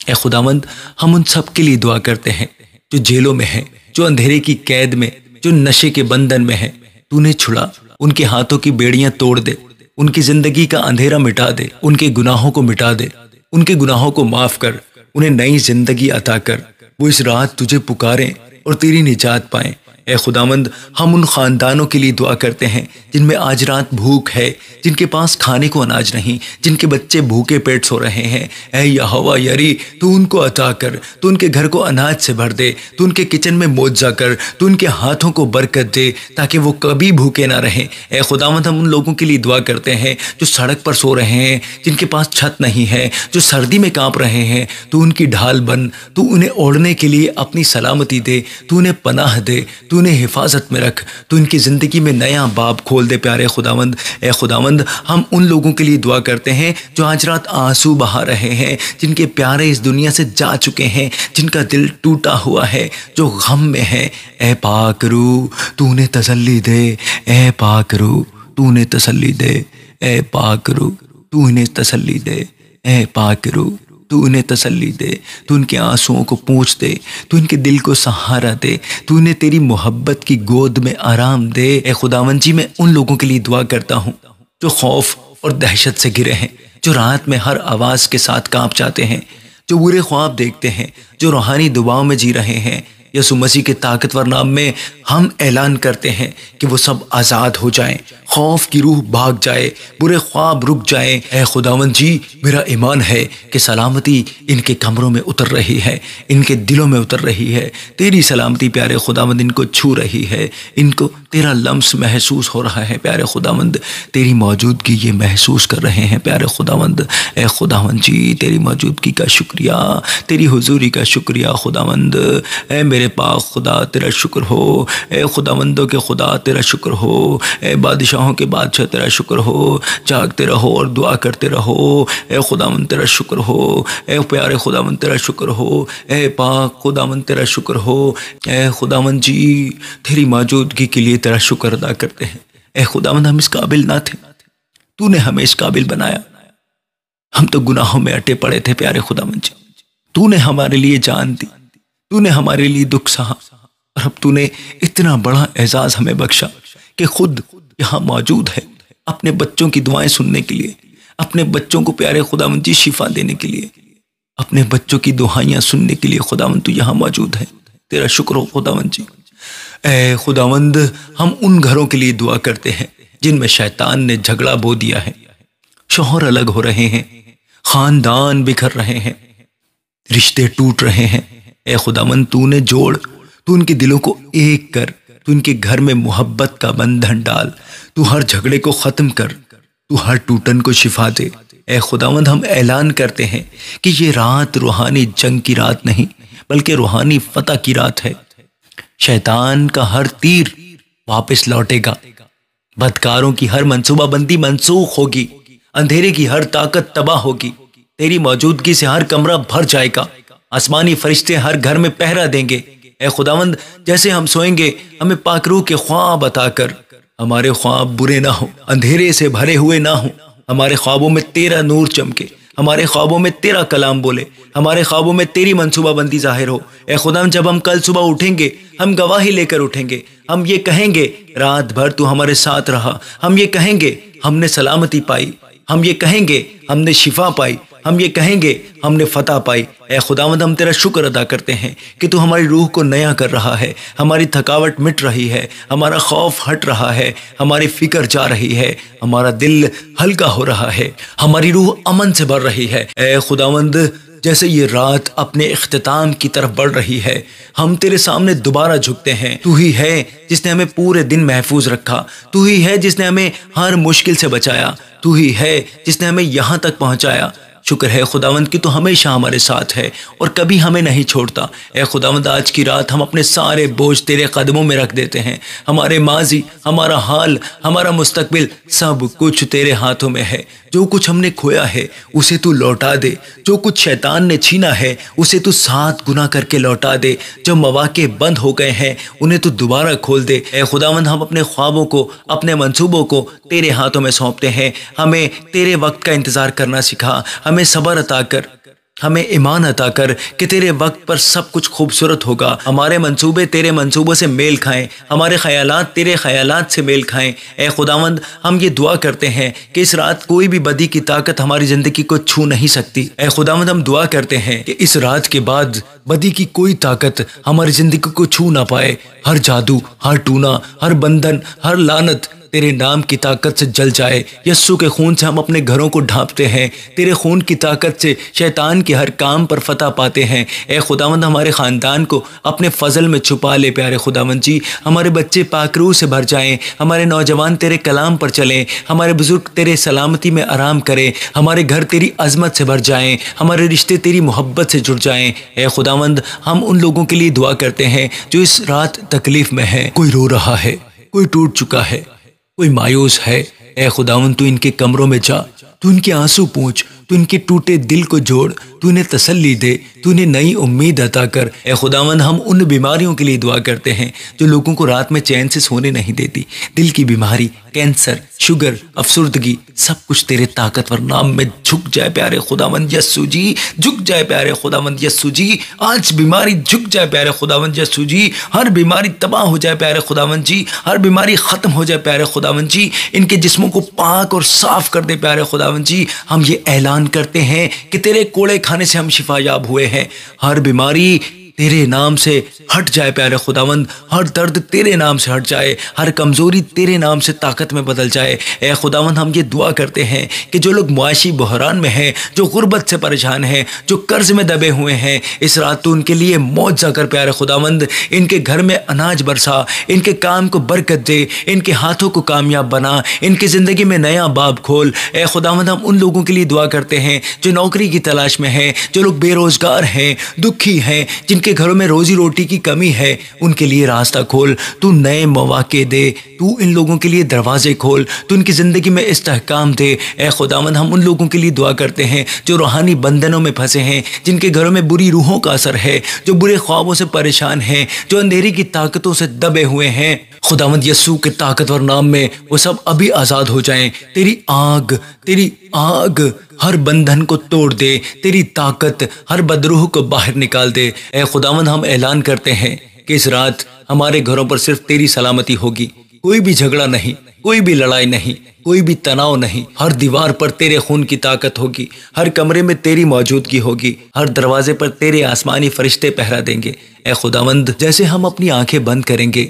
اے خداوند ہم ان سب کے لیے دعا کرتے ہیں جو جیلوں میں ہیں، جو اندھیرے کی قید میں، جو نشے کے بندھن میں ہیں۔ تو نے چھڑا، ان کے ہاتھوں کی بیڑیاں توڑ دے، ان کی زندگی کا اندھیرا مٹا دے، ان کے گناہوں کو مٹا دے، ان کے گناہوں کو معاف کر، انہیں نئی زندگی عطا کر۔ وہ اس رات تجھے پکاریں اور تیری نجات پائیں۔ اے خداوند ہم ان خاندانوں کے لیے دعا کرتے ہیں جن میں آج رات بھوک ہے، جن کے پاس کھانے کو اناج نہیں، جن کے بچے بھوکے پیٹ سو رہے ہیں۔ اے یہوہ یری تو ان کو عطا کر، تو ان کے گھر کو اناج سے بھر دے، تو ان کے کچن میں معجزہ کر، تو ان کے ہاتھوں کو برکت دے تاکہ وہ کبھی بھوکے نہ رہیں۔ اے خداوند ہم ان لوگوں کے لیے دعا کرتے ہیں جو سڑک پر سو رہے ہیں، جن کے پاس چھت نہیں ہے، جو سردی میں کانپ رہے ہیں۔ تو ان کی ڈھال بن، تو انہیں اوڑھنے کے لیے اپنی سلامتی دے، تو انہیں پناہ دے، تو تو انہیں حفاظت میں رکھ، تو ان کی زندگی میں نیا باب کھول دے پیارے خداوند۔ اے خداوند ہم ان لوگوں کے لیے دعا کرتے ہیں جو آج رات آنسو بہا رہے ہیں، جن کے پیارے اس دنیا سے جا چکے ہیں، جن کا دل ٹوٹا ہوا ہے، جو غم میں ہے۔ اے پاک روح تو انہیں تسلی دے، اے پاک روح تو انہیں تسلی دے، اے پاک روح تو انہیں تسلی دے، اے پاک روح تو انہیں تسلی دے، تو ان کے آنسوؤں کو پونچھ دے، تو ان کے دل کو سہارا دے، تو انہیں تیری محبت کی گود میں آرام دے۔ اے خداوند جی میں ان لوگوں کے لیے دعا کرتا ہوں جو خوف اور دہشت سے گرے ہیں، جو رات میں ہر آواز کے ساتھ کانپ جاتے ہیں، جو برے خواب دیکھتے ہیں، جو روحانی دباؤ میں جی رہے ہیں۔ یسوع مسیح کے طاقتور نام میں ہم اعلان کرتے ہیں کہ وہ سب آزاد ہو جائیں، خوف کی روح بھاگ جائے، برے خواب رک جائیں۔ اے خداوند جی میرا ایمان ہے کہ سلامتی ان کے کمروں میں اتر رہی ہے، ان کے دلوں میں اتر رہی ہے۔ تیری سلامتی پیارے خداوند ان کو چھو رہی ہے، ان کو تیرا لمس محسوس ہو رہا ہے پیارے خداوند، تیری موجودگی یہ محسوس کر رہے ہیں پیارے خداوند۔ اے خداوند جی تیری موجودگی کا شکریہ، تیری حضوری کا شکریہ خداوند۔ اے میرے پاک خدا تیرا شکر ہو، اے خداوندوں کے خدا تیرا شکر ہو، اے بادشاہوں کے بادشاہ تیرا شکر ہو۔ جاگتے رہو اور دعا کرتے رہو۔ اے خداوند تیرا شکر ہو، اے پیارے خداوند تیرا شکر ہو، اے پاک خداوند تیرا شکر ہو۔ اے خداوند جی تیری موجودگی کے لیے تیرا شکر ادا کرتے ہیں۔ اے خداوند ہم اس قابل نہ تھے، تو نے ہمیں اس قابل بنایا، ہم تو گناہوں میں اٹے پڑے تھے پیارے خداوند جی، تو نے ہمارے لیے جان دی، تو نے ہمارے لیے دکھ سہا، اور اب تو نے اتنا بڑا اعزاز ہمیں بخشا کہ خود یہاں موجود ہے اپنے بچوں کی دعائیں سننے کے لیے، اپنے بچوں کو پیارے خداوند جی شفا دینے کے لیے، اپنے بچوں کی دعائیاں سننے کے لیے خداوند تو یہاں موجود ہے۔ تیرا شکر ہو خداوند جی۔ اے خداوند ہم ان گھروں کے لیے دعا کرتے ہیں جن میں شیطان نے جھگڑا بو دیا ہے، شوہر الگ ہو رہے ہیں، خاندان بکھر رہے ہیں، رشتے ٹوٹ رہے ہیں۔ اے خداوند تو نے جوڑ، تو ان کے دلوں کو ایک کر، تو ان کے گھر میں محبت کا بندھن ڈال، تو ہر جھگڑے کو ختم کر، تو ہر ٹوٹن کو شفا دے۔ اے خداوند ہم اعلان کرتے ہیں کہ یہ رات روحانی جنگ کی رات نہیں بلکہ روحانی فتح کی رات ہے۔ شیطان کا ہر تیر واپس لوٹے گا، بدکاروں کی ہر منصوبہ بندی منسوخ ہوگی، اندھیرے کی ہر طاقت تباہ ہوگی، تیری موجودگی سے ہر کمرہ بھر جائے گا، آسمانی فرشتے ہر گھر میں پہرا دیں گے۔ اے خداوند جیسے ہم سوئیں گے ہمیں پاک روح کے خواب عطا کر، ہمارے خواب برے نہ ہوں، اندھیرے سے بھرے ہوئے نہ ہوں، ہمارے خوابوں میں تیرا نور چمکے، ہمارے خوابوں میں تیرا کلام بولے، ہمارے خوابوں میں تیری منصوبہ بندی ظاہر ہو۔ اے خداوند جب ہم کل صبح اٹھیں گے ہم گواہی لے کر اٹھیں گے، ہم یہ کہیں گے رات بھر تو ہمارے ساتھ رہا، ہم یہ کہیں گے ہم نے سلامتی پائی، ہم یہ کہیں گے ہم نے شفا پائی، ہم یہ کہیں گے ہم نے فتح پائی۔ اے خداوند ہم تیرا شکر ادا کرتے ہیں کہ تو ہماری روح کو نیا کر رہا ہے، ہماری تھکاوٹ مٹ رہی ہے، ہمارا خوف ہٹ رہا ہے، ہماری فکر جا رہی ہے، ہمارا دل ہلکا ہو رہا ہے، ہماری روح امن سے بھر رہی ہے۔ اے خداوند جیسے یہ رات اپنے اختتام کی طرف بڑھ رہی ہے ہم تیرے سامنے دوبارہ جھکتے ہیں۔ تو ہی ہے جس نے ہمیں پورے دن محفوظ رکھا، تو ہی ہے جس نے ہمیں ہر مشکل سے بچایا، تو ہی ہے جس نے ہمیں یہاں تک پہنچایا۔ شکر ہے خداوند کہ تو ہمیشہ ہمارے ساتھ ہے اور کبھی ہمیں نہیں چھوڑتا۔ اے خداوند آج کی رات ہم اپنے سارے بوجھ تیرے قدموں میں رکھ دیتے ہیں، ہمارے ماضی، ہمارا حال، ہمارا مستقبل سب کچھ تیرے ہاتھوں میں ہے۔ جو کچھ ہم نے کھویا ہے اسے تو لوٹا دے، جو کچھ شیطان نے چھینا ہے اسے تو 7 گنا کر کے لوٹا دے، جو مواقع بند ہو گئے ہیں انہیں تو دوبارہ کھول دے۔ اے خداوند ہم اپنے خوابوں کو، اپنے منصوبوں کو تیرے ہاتھوں میں سونپتے ہیں، ہمیں تیرے وقت کا انتظار کرنا سکھا، ہمیں صبر عطا کر، ہمیں ایمان عطا کر کہ تیرے وقت پر سب کچھ خوبصورت ہوگا، ہمارے منصوبے تیرے منصوبوں سے میل کھائیں، ہمارے خیالات تیرے خیالات سے میل کھائیں۔ اے خداوند ہم یہ دعا کرتے ہیں کہ اس رات کوئی بھی بدی کی طاقت ہماری زندگی کو چھو نہیں سکتی۔ اے خداوند ہم دعا کرتے ہیں کہ اس رات کے بعد بدی کی کوئی طاقت ہماری زندگی کو چھو نہ پائے، ہر جادو، ہر ٹونا، ہر بندھن، ہر لعنت تیرے نام کی طاقت سے جل جائے۔ یسوع کے خون سے ہم اپنے گھروں کو ڈھانپتے ہیں، تیرے خون کی طاقت سے شیطان کے ہر کام پر فتح پاتے ہیں۔ اے خداوند ہمارے خاندان کو اپنے فضل میں چھپا لے پیارے خداوند جی، ہمارے بچے پاک روح سے بھر جائیں، ہمارے نوجوان تیرے کلام پر چلیں، ہمارے بزرگ تیرے سلامتی میں آرام کریں، ہمارے گھر تیری عظمت سے بھر جائیں، ہمارے رشتے تیری محبت سے جڑ جائیں۔ اے خدا خداوند ہم ان لوگوں کے لیے دعا کرتے ہیں جو اس رات تکلیف میں ہیں، کوئی رو رہا ہے، کوئی ٹوٹ چکا ہے، کوئی مایوس ہے۔ اے خداوند تو ان کے کمروں میں جا، تو ان کے آنسو پوچھ، تو ان کے ٹوٹے دل کو جوڑ، تو انہیں تسلی دے، تو انہیں نئی امید عطا کر۔ اے خداوند ہم ان بیماریوں کے لیے دعا کرتے ہیں جو لوگوں کو رات میں چین سے سونے نہیں دیتی، دل کی بیماری، کینسر، شوگر، افسردگی، سب کچھ تیرے طاقتور نام میں جھک جائے پیارے خداوند یسوع جی، جھک جائے پیارے خداوند یسوع جی۔ آج بیماری جھک جائے پیارے خداوند یسوع جی، ہر بیماری تباہ ہو جائے پیارے خداوند جی، ہر بیماری ختم ہو جائے پیارے خداوند جی، ان کے جسموں کو پاک اور صاف کر دے پیارے خداوند جی۔ ہم یہ اعلان کرتے ہیں کہ تیرے کوڑے کھانے سے ہم شفا یاب ہوئے ہیں، ہر بیماری تیرے نام سے ہٹ جائے پیارے خداوند، ہر درد تیرے نام سے ہٹ جائے، ہر کمزوری تیرے نام سے طاقت میں بدل جائے۔ اے خداوند ہم یہ دعا کرتے ہیں کہ جو لوگ معاشی بحران میں ہیں، جو غربت سے پریشان ہیں، جو قرض میں دبے ہوئے ہیں، اس رات تو ان کے لیے معجزہ کر پیارے خداوند، ان کے گھر میں اناج برسا، ان کے کام کو برکت دے، ان کے ہاتھوں کو کامیاب بنا، ان کی زندگی میں نیا باب کھول۔ اے خداوند ہم ان لوگوں کے لیے دعا کرتے ہیں جو نوکری کی تلاش میں ہیں، جو لوگ بے روزگار ہیں، دکھی ہیں، جن کے گھروں میں روزی روٹی کی کمی ہے، ان کے لیے راستہ کھول، تو نئے مواقع دے، تو ان لوگوں کے لیے دروازے کھول، تو ان کی زندگی میں استحکام دے۔ اے خداوند ہم ان لوگوں کے لیے دعا کرتے ہیں جو روحانی بندھنوں میں پھنسے ہیں، جن کے گھروں میں بری روحوں کا اثر ہے، جو برے خوابوں سے پریشان ہیں، جو اندھیری کی طاقتوں سے دبے ہوئے ہیں۔ خداوند یسوع کے طاقتور نام میں وہ سب ابھی آزاد ہو جائیں۔ تیری آگ ہر بندھن کو توڑ دے، تیری طاقت ہر بدروح کو باہر نکال دے۔ اے خداوند ہم اعلان کرتے ہیں کہ اس رات ہمارے گھروں پر صرف تیری سلامتی ہوگی، کوئی بھی جھگڑا نہیں، کوئی بھی لڑائی نہیں، کوئی بھی تناؤ نہیں۔ ہر دیوار پر تیرے خون کی طاقت ہوگی، ہر کمرے میں تیری موجودگی ہوگی، ہر دروازے پر تیرے آسمانی فرشتے پہرا دیں گے۔ اے خداوند جیسے ہم اپنی آنکھیں بند کریں گے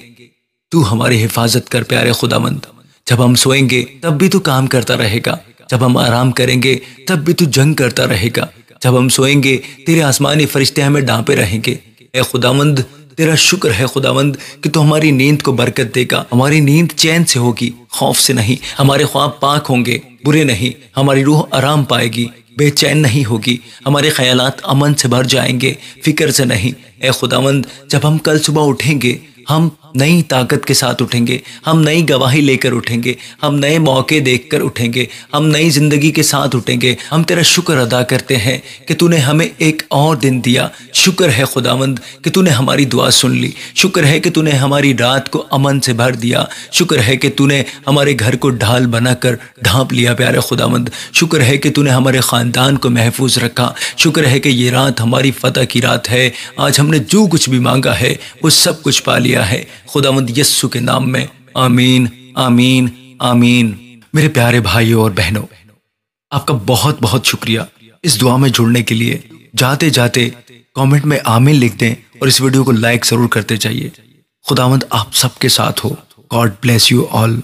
تو ہماری حفاظت کر پیارے خداوند، جب ہم سوئیں گے تب بھی تو کام کرتا رہے گا، جب ہم آرام کریں گے تب بھی تو جنگ کرتا رہے گا، جب ہم سوئیں گے تیرے آسمانی فرشتے ہمیں ڈانپے رہیں گے۔ اے خداوند تیرا شکر ہے خداوند کہ تو ہماری نیند کو برکت دے گا، ہماری نیند چین سے ہوگی، خوف سے نہیں، ہمارے خواب پاک ہوں گے، برے نہیں، ہماری روح آرام پائے گی، بے چین نہیں ہوگی، ہمارے خیالات امن سے بھر جائیں گے، فکر سے نہیں۔ اے خداوند جب ہم کل صبح اٹھیں گے ہم نئی طاقت کے ساتھ اٹھیں گے، ہم نئی گواہی لے کر اٹھیں گے، ہم نئے موقع دیکھ کر اٹھیں گے، ہم نئی زندگی کے ساتھ اٹھیں گے۔ ہم تیرا شکر ادا کرتے ہیں کہ تو نے ہمیں ایک اور دن دیا۔ شکر ہے خداوند کہ تو نے ہماری دعا سن لی، شکر ہے کہ تو نے ہماری رات کو امن سے بھر دیا، شکر ہے کہ تو نے ہمارے گھر کو ڈھال بنا کر ڈھانپ لیا پیارے خداوند، شکر ہے کہ تو نے ہمارے خاندان کو محفوظ رکھا، شکر ہے کہ یہ رات ہماری فتح کی رات ہے۔ آج ہم نے جو کچھ بھی مانگا ہے وہ سب کچھ پا لیا ہے خداوند یسوع کے نام میں، آمین آمین آمین۔ میرے پیارے بھائیوں اور بہنوں، آپ کا بہت بہت شکریہ اس دعا میں جڑنے کے لیے۔ جاتے جاتے کامنٹ میں آمین لکھ دیں اور اس ویڈیو کو لائک ضرور کرتے جائیے۔ خداوند آپ سب کے ساتھ ہو۔ God bless you all.